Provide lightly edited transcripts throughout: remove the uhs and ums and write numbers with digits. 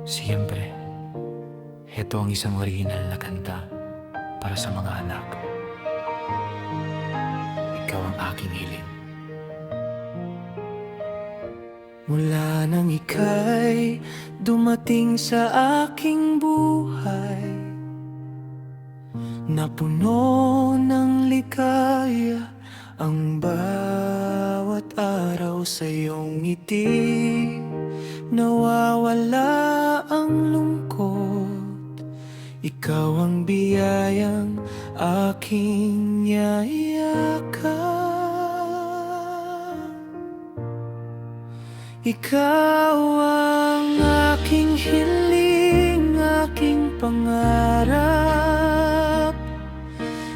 Siyempre, heto ang isang original na kanta para sa mga anak. Ikaw ang aking hiling. Mula nang ika'y dumating sa aking buhay, napuno ng ligaya ang bawat araw sa iyong ngiti. Nawawala ang lungkot, ikaw ang biyayang aking niyayakap. Ikaw ang aking hiling, aking pangarap.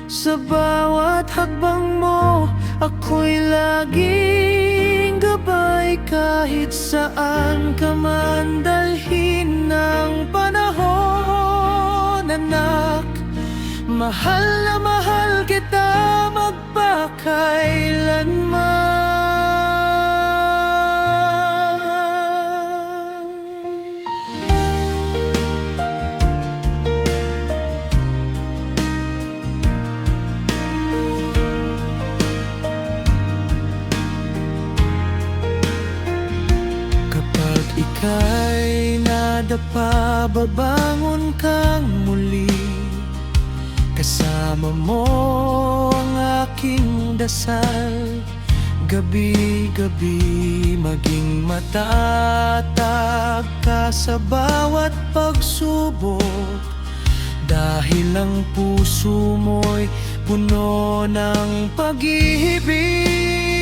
Sa bawat hakbang mo, ako'y laging gabay. Kahit saan ka man dalhin ng panahon, anak. Mahal na mahal kita magpakailanman. Kapag ika'y nadapa, babangon kang muli. Kasama mo ang aking dasal. Gabi-gabi maging matatag ka sa bawat pagsubok. Dahil ang puso mo'y puno ng pag-ibig.